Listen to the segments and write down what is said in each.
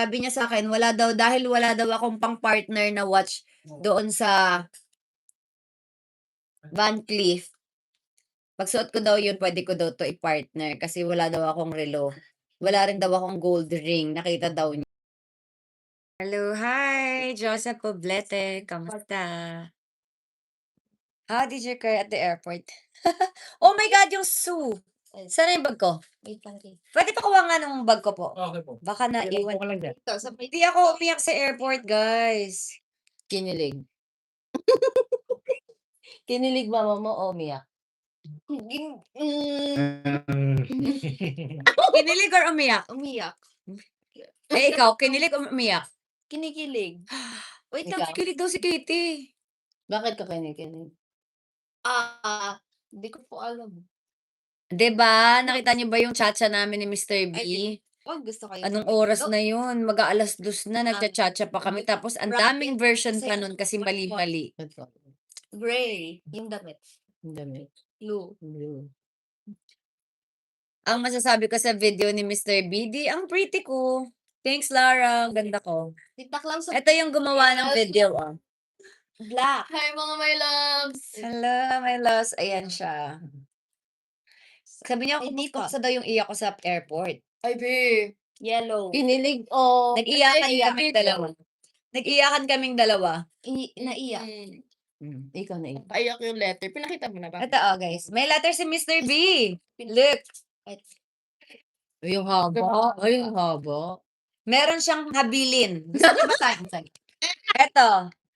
sabi niya sa akin dahil wala daw akong pang-partner na watch doon sa Van Cleef. Pagsuot ko daw yun, pwede ko daw 'to i-partner kasi wala daw akong relo. Wala rin daw akong gold ring, nakita daw niya. Hello, hi! Joseph Poblete, kamusta? How did you cry at the airport? Oh my God, yung Sue! Saan yung bag ko? Wait lang din. Pwede pakuha nga ng bag ko po. Okay po. Baka naiwan. Iwan ko lang dyan. Ito, sa may Hindi ako umiyak sa airport, guys. kinilig. Kinilig mama mo o umiyak? Kinilig or umiyak? Umiyak. Eh, ikaw, kinilig o umiyak? Kinikilig. Wait lang, Ikaw? kikilig daw si Katie. Bakit ka kinikilig? Di ko po alam. 'Di ba? Nakita niyo ba yung tsa-tsa namin ni Mr. B? Gusto ko Anong oras na yun? Mag-aalas-2 na, nagcha-tsa-tsa pa kami. Tapos ang daming version pa nun kasi mali-mali. Ito. Gray. Yung damit. Ang dami. Blue. Ang masasabi ko sa video ni Mr. B, ang pretty ko. Thanks, Lara. Ang ganda ko. Tiktak lang sa Ito yung gumawa ng video, ah. black. Hi mga my loves. Hello, my loves. Ayan siya. Sabi niya, Hindi kumusta pa. daw yung iyak ko sa airport. Ay, be. Yellow. Kinilig o... Nag-iyakan Naiyak. kaming dalawa. Nag-iyakan kaming dalawa. Naiyak. Ikaw na iyak. Naiyak yung letter. Pinakita mo na ba? Ito, guys. May letter si Mr. B. Look. Yung haba. Ay, yung haba. Meron siyang habilin. Gusto niyo ba tayo? Ito.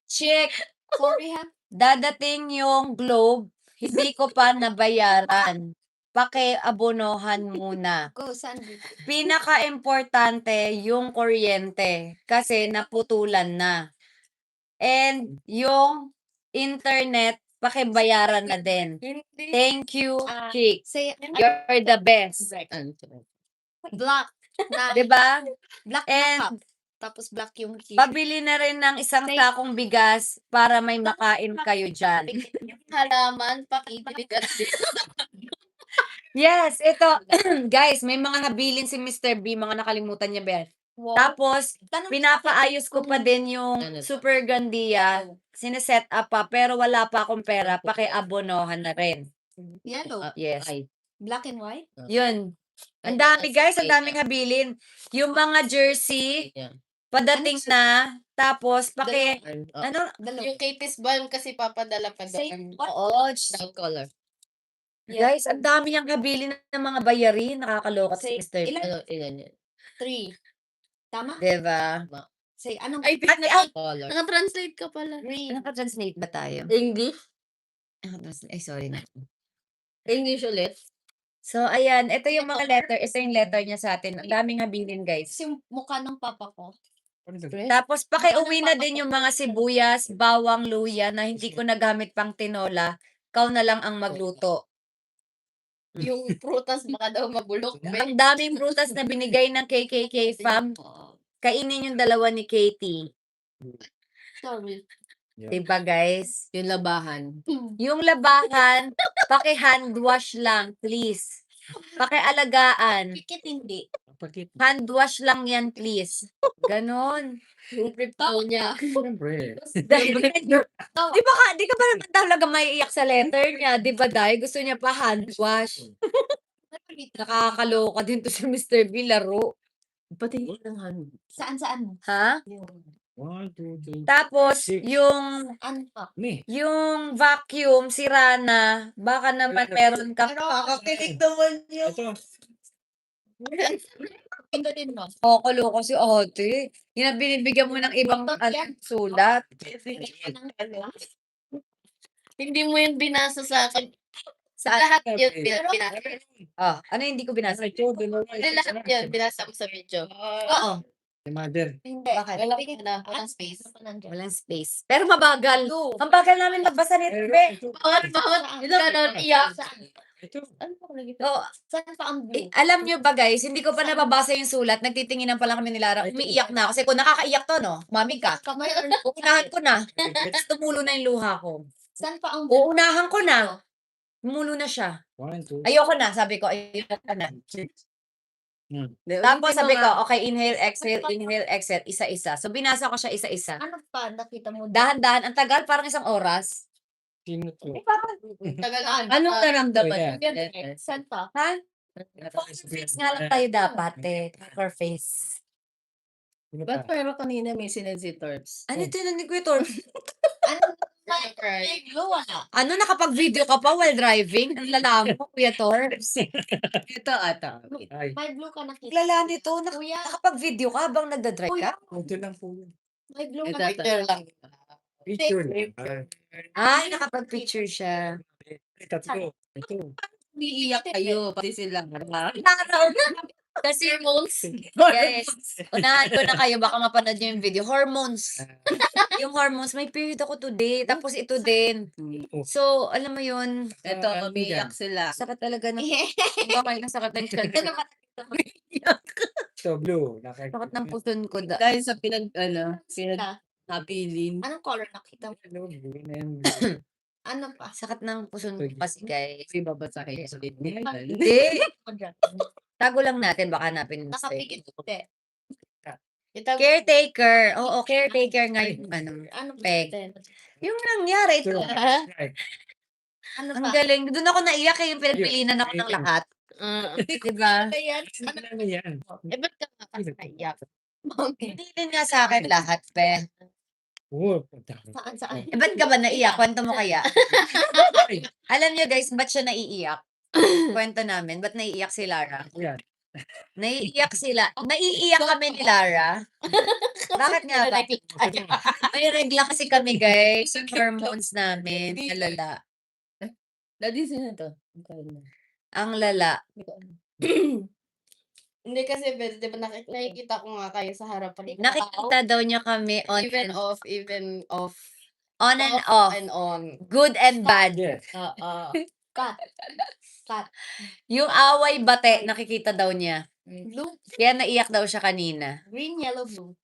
Check. Sorry ha. Dadating yung globe. Hindi ko pa nabayaran. Pakiabonohan muna. Go, saan? Pinaka-importante yung kuryente kasi naputulan na. And yung internet, pakibayaran na din. Hindi. Thank you, Chick. Say, You're the best. black. Na, Diba? black And na cup. Tapos black yung t-shirt. pabili na rin ng isang sakong bigas para may makain kayo dyan. Halaman, pakikilig at Yes, ito. Guys, may mga habilin si Mr. B. Mga nakalimutan niya ba yan? wow. Tapos, Tanong pinapaayos ko pa din yung Super Gandia. Sineset up pa, pero wala pa akong pera. Pakiabonohan na rin. Yellow. Yes. Black and white. Yun. Ang dami, guys. Ang daming habilin. Yung mga jersey, padating na. Tapos, ano? Dalawa. Yung Katie's Balm kasi papadala pa Say, doon. what? Oo. Brown color. Guys, ang dami niyang habilin ng mga bayarin. Nakakaloka si Say, Mr. B. Ilan yan? 3. Tama? Diba? Say, anong Ay, Color. naka-translate ka pala. green? Naka-translate ba tayo? English? Ay, sorry na. English ulit? So, ayan. Ito yung mga letter. Ito yung letter niya sa atin. Ang daming habilin, guys. Kasi yung mukha ng papa ko. Tapos, pakiuwi na din yung mga sibuyas, bawang, luya na hindi ko nagamit pang tinola. Ikaw na lang ang magluto. Yung prutas baka daw mabulok. Ang daming prutas na binigay ng KKK fam. Kainin yung dalawa ni Katie. Sorry. Diba, guys? Yung labahan. Yung labahan, paki-hand wash lang, please. Pakialagaan. Pikit hindi. Hand wash lang yan, please. Ganon. Yung crypto niya. Siyempre. Di ka ba naman talaga maiiyak sa letter niya? Di ba, Day? Gusto niya pa hand wash. Nakakaloka din to si Mr. B, laro. Pati ng hand. Saan? Ha? 1, 2, 3. Tapos, Six. yung Me. vacuum, sira na. Baka naman meron ka. Kakakilig naman yun. Ito. Pindutin mo. Loko si ate. Yun ang binibigyan mo ng ibang sulat. Hindi mo yung binasa sa akin. Saan? Lahat yun binasa. Ano hindi ko binasa? Hindi lahat yun binasa mo sa video. Oo. Si mother. Hindi. Bakit? Walang space. Walang space. Pero mabagal. Ang bagal namin magbasa nito, be. Bawat ganon iyak. Ito. Ano pa lagi? So, Saan pa ang blue? alam nyo ba guys, hindi ko pa nababasa yung sulat. Nagtitinginan pa lang kami ni Lara. Umiiyak na. Kasi kung nakakaiyak to, no? Mami ka. Kamay or Uunahan ko na. Tapos tumulo na yung luha ko. Saan pa ang blue? Uunahan ko na. Tumulo na siya. 1, 2, Ayoko na, sabi ko. Ayoko na. 6. Tapos sabi ko, okay, inhale, exhale, isa-isa. So, binasa ko siya isa-isa. Ano pa nakita mo? Dahan-dahan, ang tagal, parang isang oras. Sino to? Tagal Anong Oh, naramdaman? yeah. Saan pa? Ha? Poker face nga lang tayo dapat eh. Poker face. Sino Ba't pa? pero kanina may sinend si Torbs? Ano ito ni Kuya Tor? Ano? May blue wala. Ano, nakapag-video ka pa while driving? Ang lala mo, Kuya Torbs. Ito ata. Ay, May blue ka nakita. Lala nito, Kuya, nakapag-video ka habang nagdadrive ka? ito lang po yun. may blue Ito ka ata. nakita. lang. Picture lang. Ay, nakapag-picture siya. Tatlo. Ito. Umiiyak kayo, pati sila. Kasi yes, unahan ko na kayo, baka mapanood nyo yung video. Hormones. Yung hormones, may period ako today, tapos ito din. So, alam mo yun, Ito, umiiyak sila. sakit talaga ng bakay ng sakit ng tiyan. Ito, blue. Sakit ng puson ko. Dahil sa Sila. napilin. Anong color nakita mo? Blue na yan. Ano pa? Sakit ng puson ko kasi guys. Kasi babasahin sa Hindi. Ako dyan. Tago lang natin, baka hanapin mo. Nakapigit. Hindi. Caretaker. Oo, caretaker nga yung ano. Ano pa? Peg. Yung nangyari ito. Ito. Right. Ano Ang pa? galing. Doon ako naiyak eh, yung pinagpilinan ako ng lahat. Diba? Ayan. Ano yan? Eh, ba't ka nakakaiyak? Hindi din nga sa akin lahat, pe. Oo. Saan? Eh, ba't ka ba naiyak? Kwento mo kaya? Alam niyo guys, ba't siya naiiyak? Kwento namin, ba't naiiyak si Lara? Yan. Naiiyak sila. Naiiyak kami ni Lara. Bakit nga ba? May regla kasi kami guys. Yung hormones namin. Nalala. Daddy, sino to? Ang lala. Hindi kasi, di ba nakikita ko nga kayo sa harapan. Nakikita daw niya kami on Even and off, even off. on. And off. And on. Good and bad. Yes. Cut. Yung away bate, nakikita daw niya. Blue, Kaya naiyak daw siya kanina. green, yellow, blue.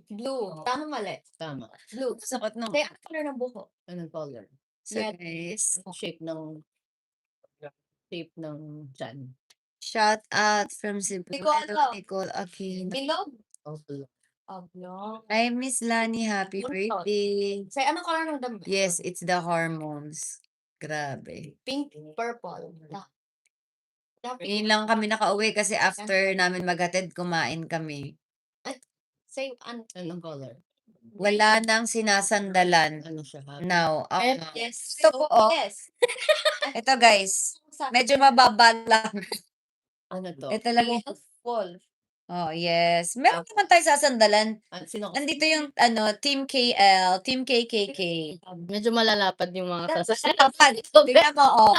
Blue. Tama mali. Tama. Blue. Sakot no. Kaya ang color ng buho. Anong color? So guys, Shape ng chan. shout out from Cebu. Nicole Hello, daw. Nicole Aquino. Bilog. Okay. Oblong. Hi, Miss Lani. Happy birthday. Say, anong color ng damit? Yes, it's the hormones. Grabe. Pink, purple. Ngayon lang kami nakauwi kasi after namin maghatid, kumain kami. Say, ano? Anong color? Wala nang sinasandalan. Ano siya? Now, Yes. Ito po, oh. Yes. Ito guys, medyo mababa lang. Ano to? Ito lang. Wolf. Oh, yes. Meron naman tayo sasandalan. Sino? Nandito yung Team KL, Team KKK. Medyo malalapad yung mga Kapag, tingnan mo, oh.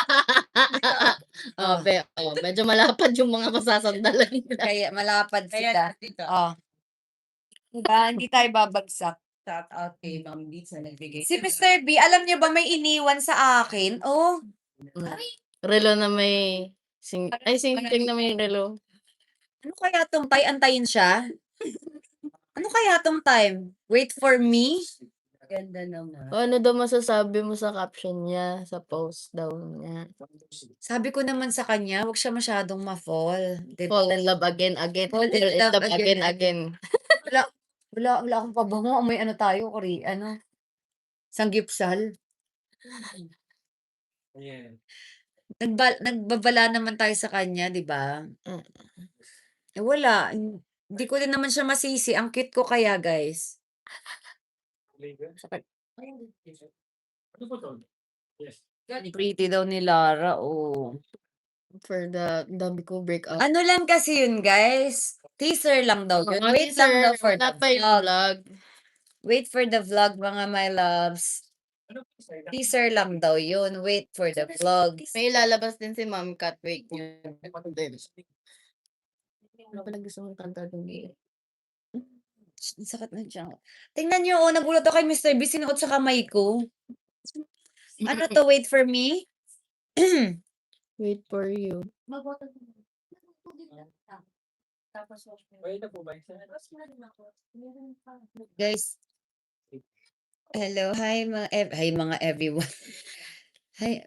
medyo malapad yung mga masasandalan nila. Kaya malapad sila. Oh. Diba? Hindi tayo babagsak. Shout out kay Ma'am Beats na nagbigay. Si Mr. B, alam niyo ba may iniwan sa akin? Oh, Relo na may sing-sing na may relo. ano kaya tong time? Antayin siya? Ano kaya tong time? Wait for me? Ganda naman. Ano daw masasabi mo sa caption niya, sa post daw niya? Sabi ko naman sa kanya, huwag siya masyadong ma-fall. Diba? Fall in love again. Fall in love again. Wala akong pabango. May ano tayo, ano? Sanggipsal. Ayan. Nagbabala naman tayo sa kanya, di ba? Eh, wala. Hindi ko din naman siya masisi. Ang cute ko kaya, guys. Ano po to? Yes. Pretty daw ni Lara, oh. For the dami ko breakup. Ano lang kasi yun, guys? Teaser lang daw yun. Wait lang daw for the pa yung vlog. vlog. Wait for the vlog, mga my loves. Ano po sa'yo? Teaser lang daw yun. Wait for the vlog. May ilalabas din si Ma'am Cat. Wait nyo. Ano pala gusto mong kanta dun? Ang sakit na dyan. Tingnan nyo, oh, nagulat ako kay Mr. B. Sinuot sa kamay ko. Ano to, wait for me? Wait for you. Pwede na po ba? Guys. Hello, hi mga everyone. Hi,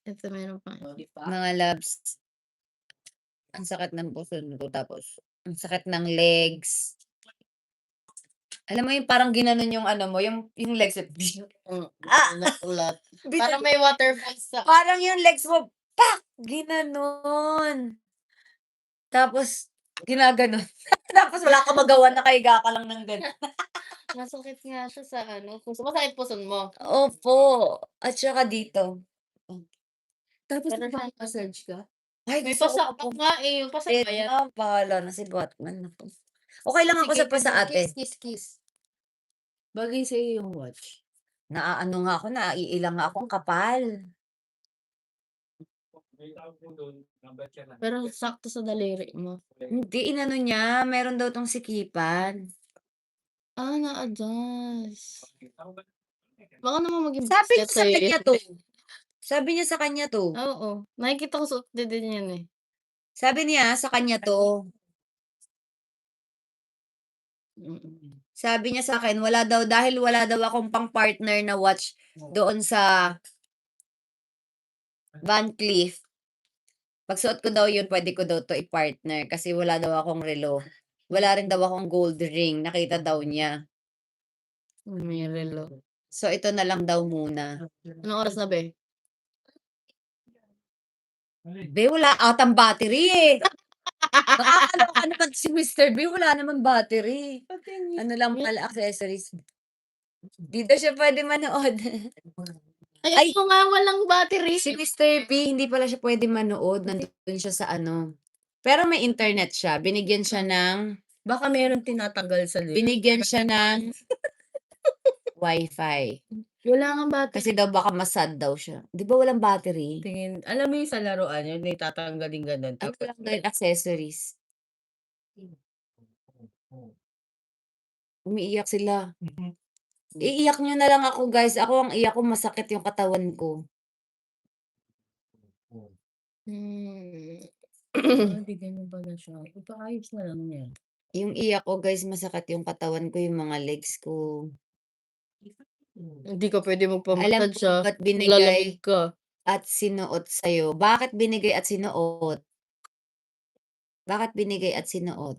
Ito meron pa. mga loves. ang sakit ng puso ko, tapos ang sakit ng legs. Alam mo yung parang ginanon yung ano mo, yung legs mo. Ulat. Bitin- Parang may waterfall sa... Parang yung legs mo, pak! Ginanon. Tapos, ginaganon. Tapos wala ka magawa, nakahiga ka lang ng ganun. Masakit nga siya sa ano. Masakit puson mo. Opo. At saka dito. Tapos, Pero siya- Massage ka? ay, May gusto pasak ko. nga eh. Yung pasak ba yan? Bahala na si Batman. Naku. Okay lang ako sa pasa ate. Kiss. Bagay sa'yo yung watch. Naaano nga ako, naiilang nga ako, ang kapal. May tawag po doon, number ka na. Pero sakto sa daliri mo. Hindi, inano niya. Meron daw tong sikipan. Ah, na-adjust. Baka naman maging Sabi niya basket sa sa'yo kanya yun. to. Sabi niya sa kanya to. Oo. Nakikita ko suot din yan eh. Sabi niya sa kanya to. Sabi niya sa akin, dahil wala daw akong pang partner na watch doon sa Van Cleef. Pagsuot ko daw yun, pwede ko daw to i-partner kasi wala daw akong relo. Wala rin daw akong gold ring, nakita daw niya. May relo. So ito na lang daw muna. Anong oras na be? Be, wala atang battery eh. Nakakaloka naman si Mr. B, wala naman battery. Ano lang pala, accessories. Dito siya pwede manood. Ay, ako nga walang battery. Si Mr. B, hindi pala siya pwede manood. Nandun siya sa ano. Pero may internet siya. Binigyan siya ng Baka meron tinatanggal sa lip. binigyan siya ng Wi-Fi. Wala nga battery. Kasi daw baka masad daw siya. Di ba walang battery? Tingin, alam mo yung sa laruan yun, may tatanggalin ganun. Ano Tapos, lang daw yung accessories? Umiiyak sila. Iiyak nyo na lang ako, guys. Ako ang iyak ko, masakit yung katawan ko. Hindi ganyan pala siya. Ipaayos na lang niya. Yung iyak ko, guys, masakit yung katawan ko, yung mga legs ko. Hindi ka pwede Alam magpamassage ko siya. ba't binigay Lalamig ka. at sinuot sa'yo. Bakit binigay at sinuot? Bakit binigay at sinuot?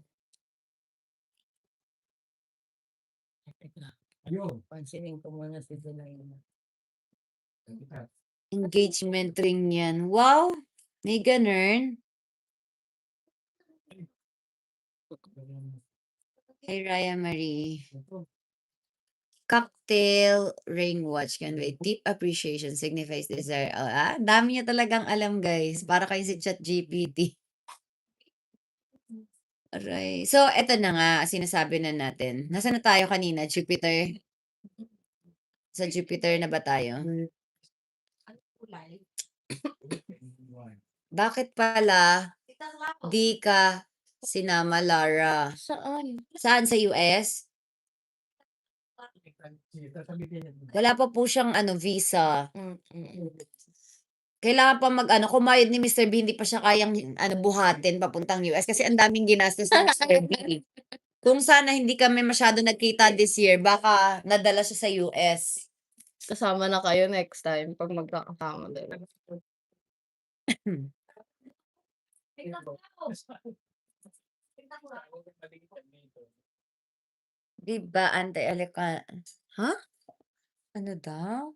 Ayun. Pansinin ko muna si Zelaina. Engagement ring yan. Wow! May ganun. Hey, Raya Marie. Cocktail ring watch can be deep appreciation signifies desire. Dami niya talagang alam, guys. Para kayo si ChatGPT. Aray. So, eto na nga, sinasabi na natin. Nasaan na tayo kanina? Jupiter? Sa Jupiter na ba tayo? Bakit pala di ka sinama, Lara? Saan? Saan? Sa US? Wala pa po siyang visa. Kailangan pa kumayod ni Mr. B, hindi pa siya kayang buhatin papuntang US kasi ang daming ginastos ng Mr. B. Kung sana hindi kami masyado nagkita this year, baka nadala siya sa US. Kasama na kayo next time pag magkakasama din. Diba, anti-alika? Ha? Ano daw?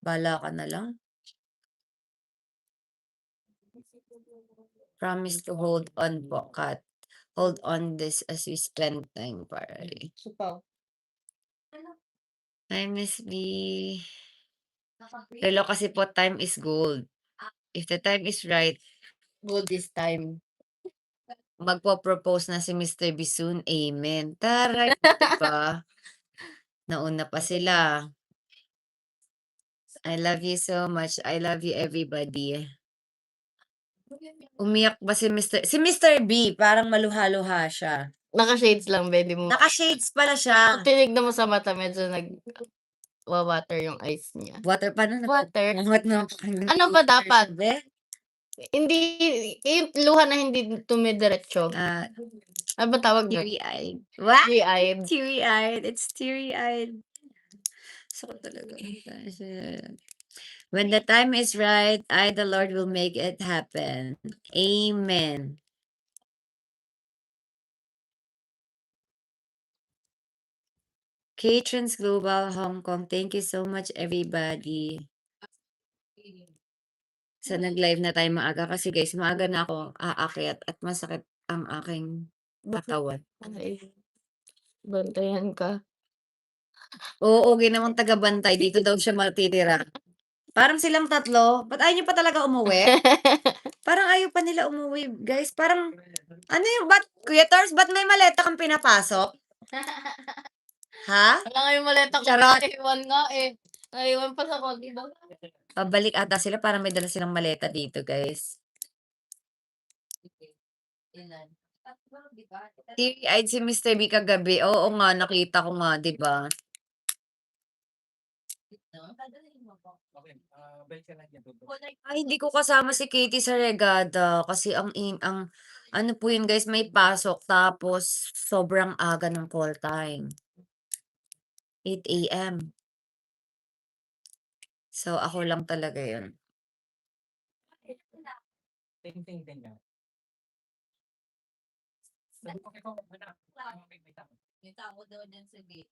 Bala ka na lang. Promise to hold on po, Kat. Hold on this as we spend time party. Supaw. Hi, Miss B. Hello, kasi po, time is gold. If the time is right, Good this time. magpo-propose na si Mr. B soon. Amen. Taray, diba? Nauna pa sila. I love you so much. I love you, everybody. Umiyak ba si Mr. B? Parang maluha-luha siya. Naka-shades lang, pwede mo. Naka-shades pala siya. Pag tinignan mo sa mata, medyo water yung eyes niya. Water, paano na? Water. Ano Ano ba dapat? Be? Hindi, yung luha na hindi tumidiretso. Ano ba tawag doon? Teary-eyed. What? Teary-eyed. Teary-eyed. It's teary-eyed. So talaga. When the time is right, I, the Lord, will make it happen. Amen. K-Trans Global Hong Kong, thank you so much, everybody. Sa nag-live na tayo maaga kasi guys, maaga na ako aakyat at masakit ang aking katawan. Ay, bantayan ka. Oo, ginawang taga-bantay. Dito daw siya matitira. Parang silang tatlo. Ba't ayaw niyo pa talaga umuwi? Parang ayaw pa nila umuwi, guys. Parang, ano yung, Kuya Tors, ba't may maleta kang pinapasok? Ha? Wala nga yung maleta ko. Charot. Naiwan nga eh. Naiwan pa sa kodi ba? Pabalik ata sila para may dala silang maleta dito, guys. Teary-eyed si Mr. B kagabi. Oo nga, nakita ko nga, di ba? Okay, balik ka lang yan. Ay, hindi ko kasama si Katie sa regada kasi ang ano po yun guys, may pasok tapos sobrang aga ng call time. 8 AM. So, ako lang talaga yun. Ting-ting din yan. Okay po, anak. Okay, may tao. May tao daw dyan sa gate.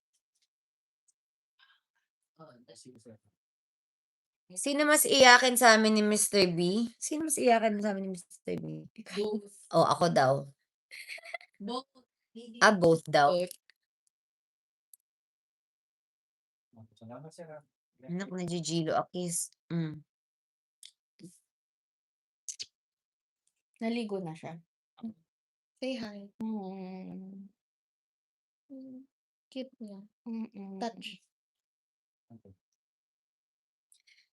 Oh, Sige, sir. Sino mas iyakin sa amin ni Mr. B? Sino mas iyakin sa amin ni Mr. B? both. Oh, ako daw. Both. Both daw. Salamat, sir. Anak, nagigilo akis. Naligo na siya. Say hi. Cute niya. Touch.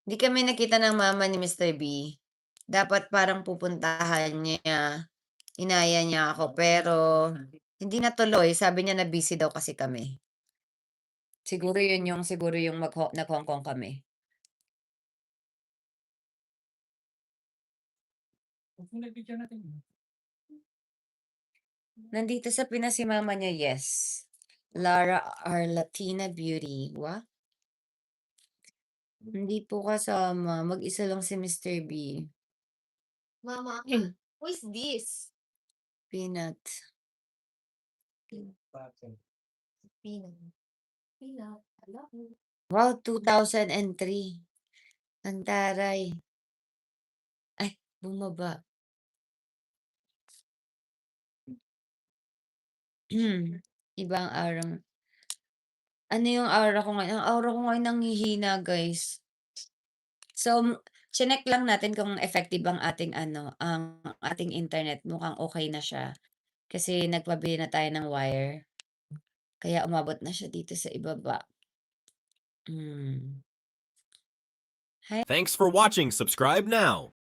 Di kami nakita ng mama ni Mr. B. Dapat parang pupuntahan niya. Inaya niya ako, pero hindi natuloy. Sabi niya na busy daw kasi kami. Siguro yung nag-Hong Kong kami. Kung nag-video natin. Nandito sa Pinas si mama niya, yes. Lara Arlatina Beauty. What? Hindi po kasama. Mag-isa lang si Mr. B. Mama, who is this? Peanut. Pina. Pina. Hello. Wow, 2003. Ang taray. Ay, bumaba. Ibang aura. Ano yung aura ko ngayon? Ang aura ko ngayon nanghihina, guys. So, chineck lang natin kung effective ang ating ang ating internet. Mukhang okay na siya. Kasi nagpabili na tayo ng wire. Kaya umabot na siya dito sa ibaba. Thanks for watching. Subscribe now.